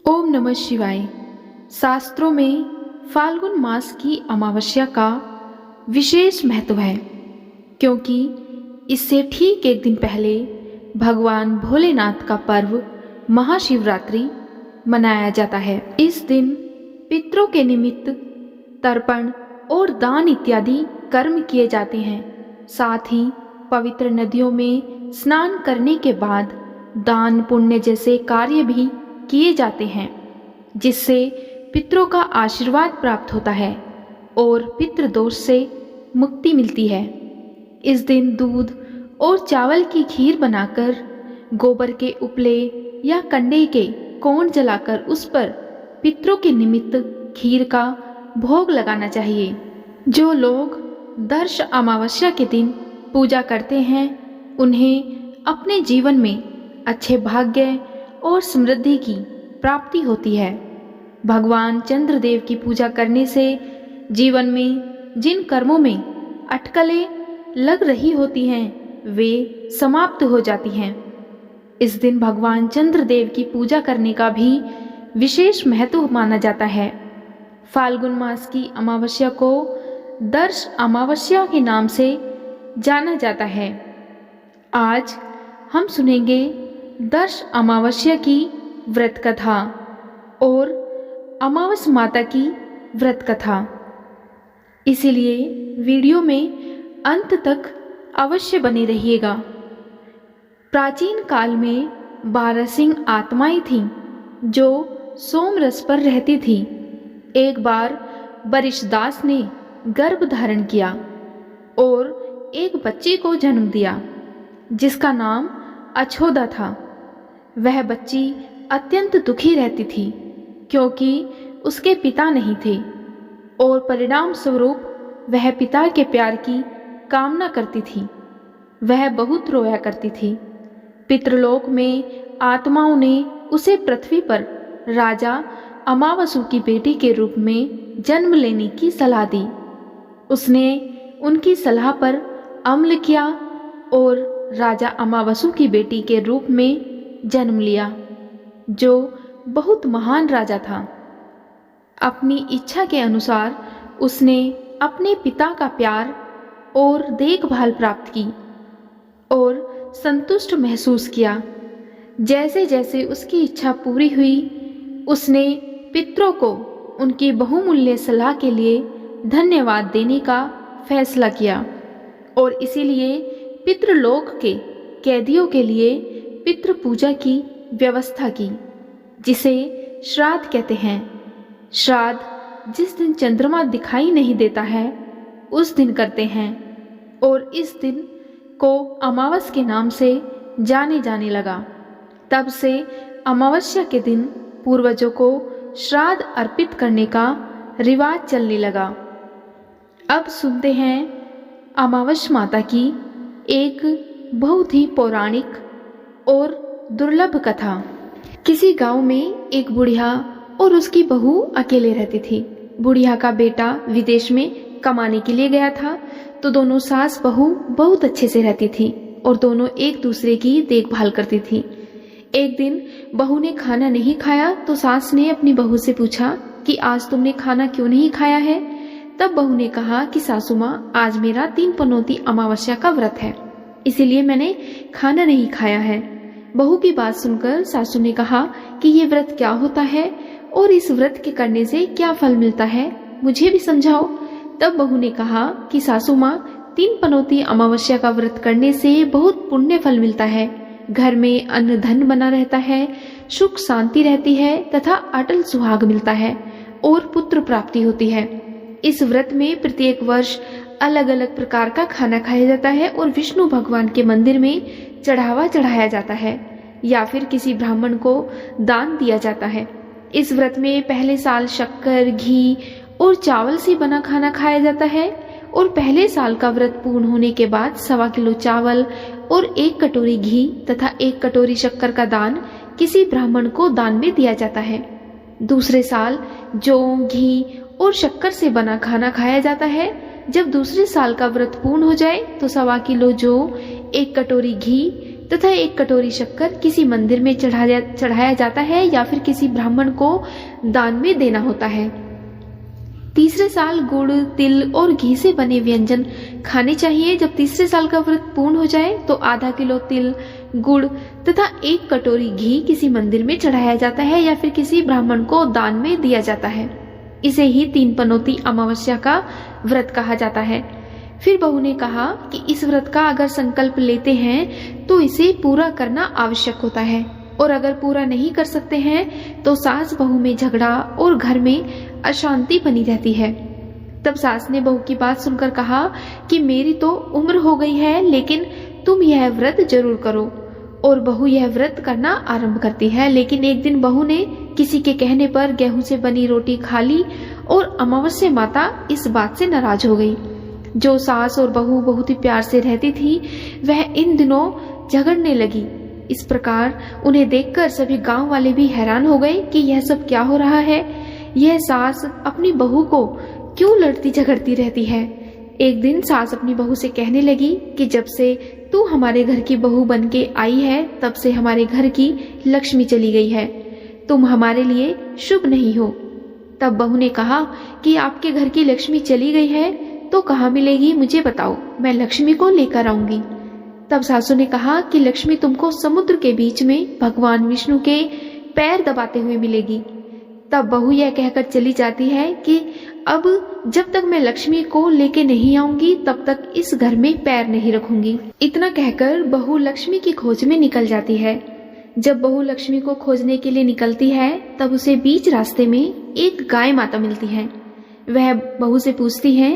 ओम नमः शिवाय। शास्त्रों में फाल्गुन मास की अमावस्या का विशेष महत्व है, क्योंकि इससे ठीक एक दिन पहले भगवान भोलेनाथ का पर्व महाशिवरात्रि मनाया जाता है। इस दिन पितरों के निमित्त तर्पण और दान इत्यादि कर्म किए जाते हैं। साथ ही पवित्र नदियों में स्नान करने के बाद दान पुण्य जैसे कार्य भी किए जाते हैं, जिससे पितरों का आशीर्वाद प्राप्त होता है और पितृदोष से मुक्ति मिलती है। इस दिन दूध और चावल की खीर बनाकर गोबर के उपले या कंडे के कोण जलाकर उस पर पितरों के निमित्त खीर का भोग लगाना चाहिए। जो लोग दर्श अमावस्या के दिन पूजा करते हैं, उन्हें अपने जीवन में अच्छे भाग्य और समृद्धि की प्राप्ति होती है। भगवान चंद्रदेव की पूजा करने से जीवन में जिन कर्मों में अटकलें लग रही होती हैं, वे समाप्त हो जाती हैं। इस दिन भगवान चंद्रदेव की पूजा करने का भी विशेष महत्व माना जाता है। फाल्गुन मास की अमावस्या को दर्श अमावस्या के नाम से जाना जाता है। आज हम सुनेंगे दर्श अमावस्या की व्रत कथा और अमावस माता की व्रत कथा। इसीलिए वीडियो में अंत तक अवश्य बने रहिएगा। प्राचीन काल में 12 सिंह आत्माएं थीं जो सोम रस पर रहती थी। एक बार बरिशदास ने गर्भ धारण किया और एक बच्ची को जन्म दिया, जिसका नाम अछोदा था। वह बच्ची अत्यंत दुखी रहती थी, क्योंकि उसके पिता नहीं थे और परिणाम स्वरूप वह पिता के प्यार की कामना करती थी। वह बहुत रोया करती थी। पितृलोक में आत्माओं ने उसे पृथ्वी पर राजा अमावसु की बेटी के रूप में जन्म लेने की सलाह दी। उसने उनकी सलाह पर अमल किया और राजा अमावसु की बेटी के रूप में जन्म लिया, जो बहुत महान राजा था। अपनी इच्छा के अनुसार उसने अपने पिता का प्यार और देखभाल प्राप्त की और संतुष्ट महसूस किया। जैसे जैसे उसकी इच्छा पूरी हुई, उसने पितरों को उनकी बहुमूल्य सलाह के लिए धन्यवाद देने का फैसला किया और इसीलिए पितृलोक के कैदियों के लिए पितृ पूजा की व्यवस्था की, जिसे श्राद्ध कहते हैं। श्राद्ध जिस दिन चंद्रमा दिखाई नहीं देता है, उस दिन करते हैं और इस दिन को अमावस के नाम से जाने जाने लगा। तब से अमावस्या के दिन पूर्वजों को श्राद्ध अर्पित करने का रिवाज चलने लगा। अब सुनते हैं अमावस माता की एक बहुत ही पौराणिक और दुर्लभ कथा। किसी गांव में एक बुढ़िया और उसकी बहू अकेले रहती थी। बुढ़िया का बेटा विदेश में कमाने के लिए गया था, तो दोनों सास बहू बहुत अच्छे से रहती थी और दोनों एक दूसरे की देखभाल करती थी। एक दिन बहू ने खाना नहीं खाया, तो सास ने अपनी बहू से पूछा कि आज तुमने खाना क्यों नहीं खाया है। तब बहू ने कहा कि सासू माँ, आज मेरा 3 पनौती अमावस्या का व्रत है, इसीलिए मैंने खाना नहीं खाया है। बहू की बात सुनकर सासू ने कहा कि ये व्रत क्या होता है और इस व्रत के करने से क्या फल मिलता है, मुझे भी समझाओ। तब बहू ने कहा कि सासू माँ, 3 पनौती अमावस्या का व्रत करने से बहुत पुण्य फल मिलता है। घर में अन्न धन बना रहता है, सुख शांति रहती है तथा अटल सुहाग मिलता है और पुत्र प्राप्ति होती है। इस व्रत में प्रत्येक वर्ष अलग अलग प्रकार का खाना खाया जाता है और विष्णु भगवान के मंदिर में चढ़ावा चढ़ाया जाता है या फिर किसी ब्राह्मण को दान दिया जाता है। इस व्रत में पहले साल शक्कर, घी और चावल से बना खाना खाया जाता है और पहले साल का व्रत पूर्ण होने के बाद 1.25 किलो चावल और 1 कटोरी घी तथा 1 कटोरी शक्कर का दान किसी ब्राह्मण को दान में दिया जाता है। दूसरे साल जौ, घी और शक्कर से बना खाना खाया जाता है। जब दूसरे साल का व्रत पूर्ण हो जाए तो 1.25 किलो जौ, 1 कटोरी घी तथा 1 कटोरी शक्कर किसी मंदिर में चढ़ाया जाता है या फिर किसी ब्राह्मण को दान में देना होता है। तीसरे साल गुड़, तिल और घी से बने व्यंजन खाने चाहिए। जब तीसरे साल का व्रत पूर्ण हो जाए तो आधा किलो तिल, गुड़ तथा 1 कटोरी घी किसी मंदिर में चढ़ाया जाता है या फिर किसी ब्राह्मण को दान में दिया जाता है। इसे ही 3 पनौती अमावस्या का व्रत कहा जाता है। फिर बहू ने कहा कि इस व्रत का अगर संकल्प लेते हैं तो इसे पूरा करना आवश्यक होता है, और अगर पूरा नहीं कर सकते हैं तो सास बहू में झगड़ा और घर में अशांति बनी रहती है। तब सास ने बहू की बात सुनकर कहा कि मेरी तो उम्र हो गई है, लेकिन तुम यह व्रत जरूर करो। और बहू यह व्रत करना आरंभ करती है। लेकिन एक दिन बहू ने किसी के कहने पर गेहूं से बनी रोटी खा ली और अमावस्या माता इस बात से नाराज हो गई। जो सास और बहू बहुत ही प्यार से रहती थी, वह इन दिनों झगड़ने लगी। इस प्रकार उन्हें देखकर सभी गांव वाले भी हैरान हो गए कि यह सब क्या हो रहा है। यह सास अपनी बहू को क्यों लड़ती झगड़ती रहती है। एक दिन सास अपनी बहू से कहने लगी कि जब से तू हमारे घर की बहू बन के आई है, तब से हमारे घर की लक्ष्मी चली गई है। तुम हमारे लिए शुभ नहीं हो। तब बहू ने कहा कि आपके घर की लक्ष्मी चली गई है तो कहाँ मिलेगी, मुझे बताओ, मैं लक्ष्मी को लेकर आऊंगी। तब सासू ने कहा कि लक्ष्मी तुमको समुद्र के बीच में भगवान विष्णु के पैर दबाते हुए मिलेगी। तब बहू यह कहकर चली जाती है कि अब जब तक मैं लक्ष्मी को लेके नहीं आऊंगी तब तक इस घर में पैर नहीं रखूंगी। इतना कहकर बहू लक्ष्मी की खोज में निकल जाती है। जब बहू लक्ष्मी को खोजने के लिए निकलती है तब उसे बीच रास्ते में एक गाय माता मिलती है। वह बहू से पूछती है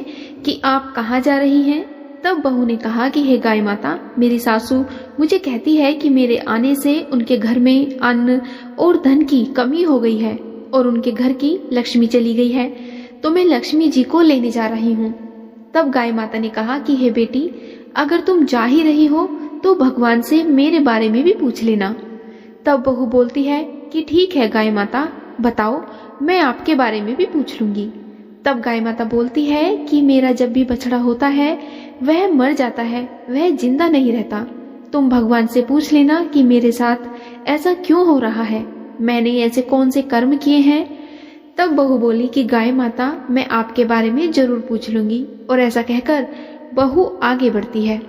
कि आप कहाँ जा रही हैं। तब बहू ने कहा कि हे गाय माता, मेरी सासू मुझे कहती है कि मेरे आने से उनके घर में अन्न और धन की कमी हो गई है और उनके घर की लक्ष्मी चली गई है, तो मैं लक्ष्मी जी को लेने जा रही हूँ। तब गाय माता ने कहा कि हे बेटी, अगर तुम जा ही रही हो तो भगवान से मेरे बारे में भी पूछ लेना। तब बहू बोलती है कि ठीक है गाय माता, बताओ, मैं आपके बारे में भी पूछ लूंगी। तब गाय माता बोलती है कि मेरा जब भी बछड़ा होता है वह मर जाता है, वह जिंदा नहीं रहता। तुम भगवान से पूछ लेना कि मेरे साथ ऐसा क्यों हो रहा है, मैंने ऐसे कौन से कर्म किए हैं। तब बहू बोली कि गाय माता, मैं आपके बारे में जरूर पूछ लूंगी। और ऐसा कहकर बहू आगे बढ़ती है।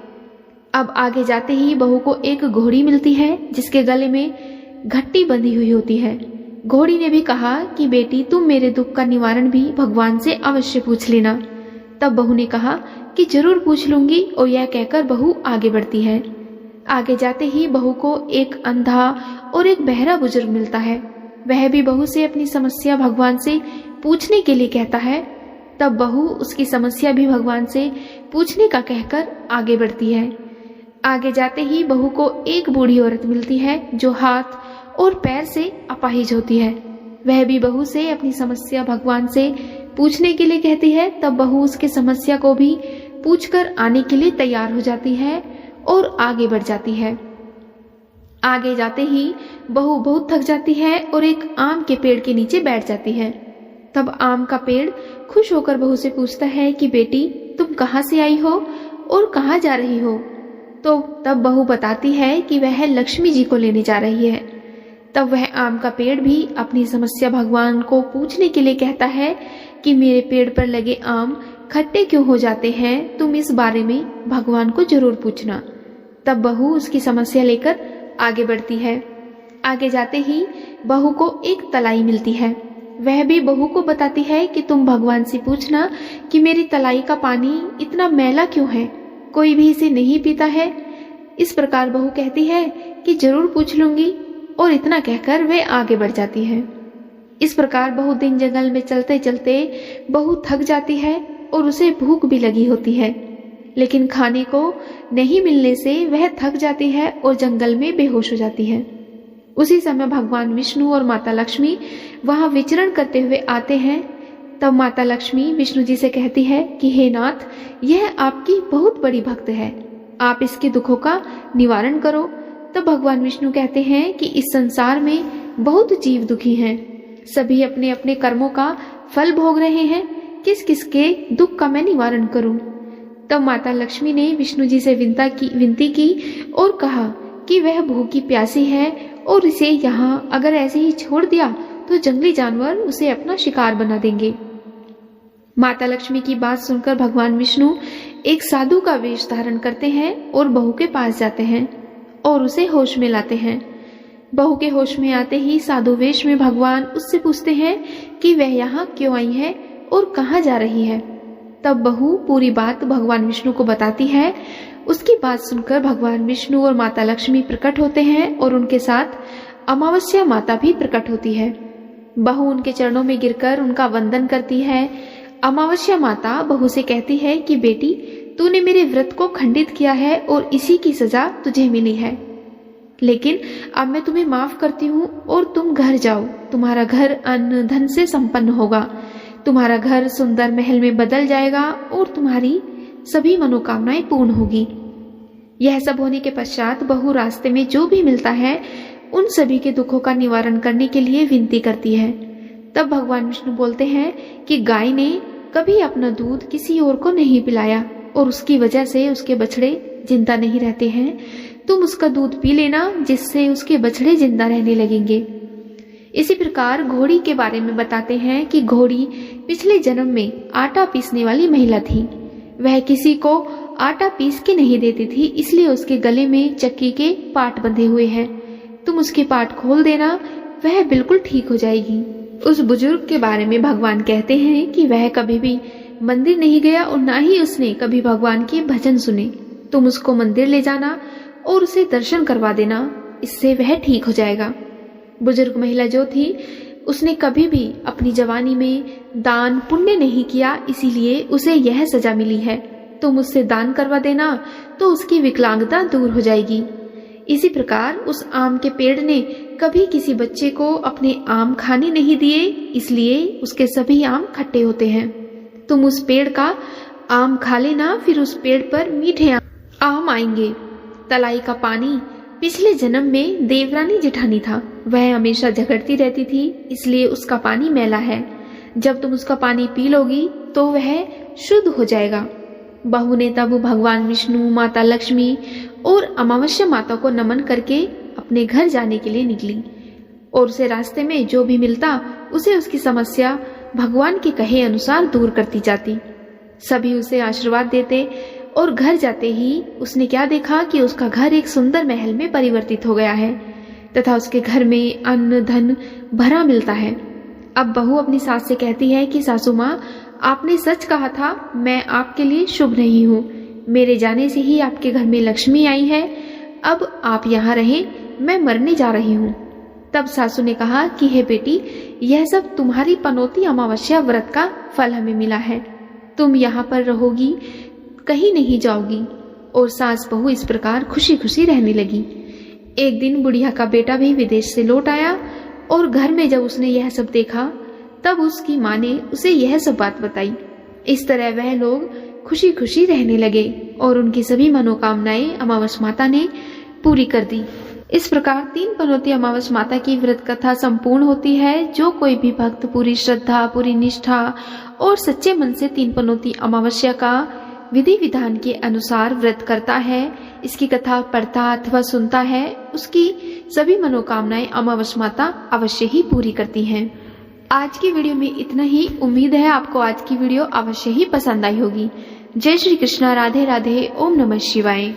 अब आगे जाते ही बहू को एक घोड़ी मिलती है जिसके गले में घट्टी बंधी हुई होती है। घोड़ी ने भी कहा कि बेटी, तुम मेरे दुख का निवारण भी भगवान से अवश्य पूछ लेना। तब बहू ने कहा कि जरूर पूछ लूंगी, और यह कहकर बहू आगे बढ़ती है। आगे जाते ही बहू को एक अंधा और एक बहरा बुजुर्ग मिलता है। वह भी बहू से अपनी समस्या भगवान से पूछने के लिए कहता है। तब बहू उसकी समस्या भी भगवान से पूछने का कहकर आगे बढ़ती है। आगे जाते ही बहू को एक बूढ़ी औरत मिलती है जो हाथ और पैर से अपाहिज होती है। वह भी बहू से अपनी समस्या भगवान से पूछने के लिए कहती है। तब बहू उसके समस्या को भी पूछकर आने के लिए तैयार हो जाती है और आगे बढ़ जाती है। आगे जाते ही बहू बहुत थक जाती है और एक आम के पेड़ के नीचे बैठ जाती है। तब आम का पेड़ खुश होकर बहू से पूछता है कि बेटी, तुम कहाँ से आई हो और कहाँ जा रही हो। तो तब बहू बताती है कि वह लक्ष्मी जी को लेने जा रही है। तब वह आम का पेड़ भी अपनी समस्या भगवान को पूछने के लिए कहता है कि मेरे पेड़ पर लगे आम खट्टे क्यों हो जाते हैं, तुम इस बारे में भगवान को जरूर पूछना। तब बहू उसकी समस्या लेकर आगे बढ़ती है। आगे जाते ही बहू को एक तलाई मिलती है। वह भी बहू को बताती है कि तुम भगवान से पूछना कि मेरी तलाई का पानी इतना मैला क्यों है, कोई भी इसे नहीं पीता है। इस प्रकार बहू कहती है कि जरूर पूछ लूंगी, और इतना कहकर वे आगे बढ़ जाती है। इस प्रकार बहू दिन जंगल में चलते चलते बहू थक जाती है और उसे भूख भी लगी होती है, लेकिन खाने को नहीं मिलने से वह थक जाती है और जंगल में बेहोश हो जाती है। उसी समय भगवान विष्णु और माता लक्ष्मी वहां विचरण करते हुए आते हैं। तब माता लक्ष्मी विष्णु जी से कहती है कि हे नाथ, यह आपकी बहुत बड़ी भक्त है, आप इसके दुखों का निवारण करो। तब भगवान विष्णु कहते हैं कि इस संसार में बहुत जीव दुखी हैं, सभी अपने अपने कर्मों का फल भोग रहे हैं, किस किस के दुख का मैं निवारण करूं। तब माता लक्ष्मी ने विष्णु जी से विनती की और कहा कि वह भूखी प्यासी है और इसे यहाँ अगर ऐसे ही छोड़ दिया तो जंगली जानवर उसे अपना शिकार बना देंगे। माता लक्ष्मी की बात सुनकर भगवान विष्णु एक साधु का वेश धारण करते हैं और बहू के पास जाते हैं और उसे होश में लाते हैं। बहू के होश में आते ही साधु वेश में भगवान उससे पूछते हैं कि वह यहाँ क्यों आई है और कहाँ जा रही है। तब बहू पूरी बात भगवान विष्णु को बताती है। उसकी बात सुनकर भगवान विष्णु और माता लक्ष्मी प्रकट होते हैं और उनके साथ अमावस्या माता भी प्रकट होती है। बहू उनके चरणों में गिरकर उनका वंदन करती है। अमावस्या माता बहू से कहती है कि बेटी, तूने मेरे व्रत को खंडित किया है और इसी की सजा तुझे मिली है, लेकिन अब मैं तुम्हें माफ करती हूँ और तुम घर जाओ। तुम्हारा घर अन्न धन से संपन्न होगा, तुम्हारा घर सुंदर महल में बदल जाएगा और तुम्हारी सभी मनोकामनाएं पूर्ण होगी। यह सब होने के पश्चात बहू रास्ते में जो भी मिलता है उन सभी के दुखों का निवारण करने के लिए विनती करती है। तब भगवान विष्णु बोलते हैं कि गाय ने कभी अपना दूध किसी और को नहीं पिलाया और उसकी वजह से उसके बछड़े जिंदा नहीं रहते हैं। तुम उसका दूध पी लेना, जिससे उसके बछड़े जिंदा रहने लगेंगे। इसी प्रकार घोड़ी के बारे में बताते हैं कि घोड़ी पिछले जन्म में आटा पीसने वाली महिला थी। वह किसी को आटा पीस के नहीं देती थी, इसलिए उसके गले में चक्की के पाट बंधे हुए हैं। तुम उसके पाट खोल देना, वह बिल्कुल ठीक हो जाएगी। उस बुजुर्ग के बारे में भगवान कहते हैं कि वह कभी भी मंदिर नहीं गया और ना ही उसने कभी भगवान के भजन सुने। तुम उसको मंदिर ले जाना और उसे दर्शन करवा देना, इससे वह ठीक हो जाएगा। बुजुर्ग महिला जो थी उसने कभी भी अपनी जवानी में दान पुण्य नहीं किया, इसीलिए उसे यह सजा मिली है। तुम उससे दान करवा देना तो उसकी विकलांगता दूर हो जाएगी। इसी प्रकार उस आम के पेड़ ने कभी किसी बच्चे को अपने आम खाने नहीं दिए, इसलिए उसके सभी आम खट्टे होते हैं। तुम उस पेड़ का आम खा लेना, फिर उस पेड़ पर मीठे आम आएंगे। तलाई का पानी पिछले जन्म में देवरानी जेठानी था। वह हमेशा झगड़ती रहती थी, इसलिए उसका पानी मैला है। जब तुम उसका पानी पी लोगी तो वह शुद्ध हो जाएगा। बहू ने तब भगवान विष्णु, माता लक्ष्मी और अमावस्या माता को नमन करके अपने घर जाने के लिए निकली और उसे रास्ते में जो भी मिलता उसे उसकी समस्या भगवान के कहे अनुसार दूर करती जाती। सभी उसे आशीर्वाद देते और घर जाते ही उसने क्या देखा कि उसका घर एक सुंदर महल में परिवर्तित हो गया है तथा उसके घर में अन्न धन भरा मिलता है। अब बहू अपनी सास से कहती है कि सासू माँ, आपने सच कहा था, मैं आपके लिए शुभ नहीं हूँ। मेरे जाने से ही आपके घर में लक्ष्मी आई है। अब आप यहाँ रहें, मैं मरने जा रही हूँ। तब सासू ने कहा कि हे बेटी, यह सब तुम्हारी पनौती अमावस्या व्रत का फल हमें मिला है। तुम यहाँ पर रहोगी, कहीं नहीं जाओगी। और सास बहू इस प्रकार खुशी खुशी रहने लगी। एक दिन बुढ़िया का बेटा भी विदेश से लौट आया और घर में जब उसने यह सब देखा तब उसकी माँ ने उसे यह सब बात बताई। इस तरह वह लोग खुशी खुशी रहने लगे और उनकी सभी मनोकामनाएं अमावस माता ने पूरी कर दी। इस प्रकार 3 पनौती अमावस माता की व्रत कथा संपूर्ण होती है। जो कोई भी भक्त पूरी श्रद्धा, पूरी निष्ठा और सच्चे मन से 3 पनौती अमावस्या का विधि विधान के अनुसार व्रत करता है, इसकी कथा पढ़ता अथवा सुनता है, उसकी सभी मनोकामनाएं अमावस माता अवश्य ही पूरी करती हैं। आज की वीडियो में इतना ही। उम्मीद है आपको आज की वीडियो अवश्य ही पसंद आई होगी। जय श्री कृष्णा, राधे राधे, ओम नमः शिवाय।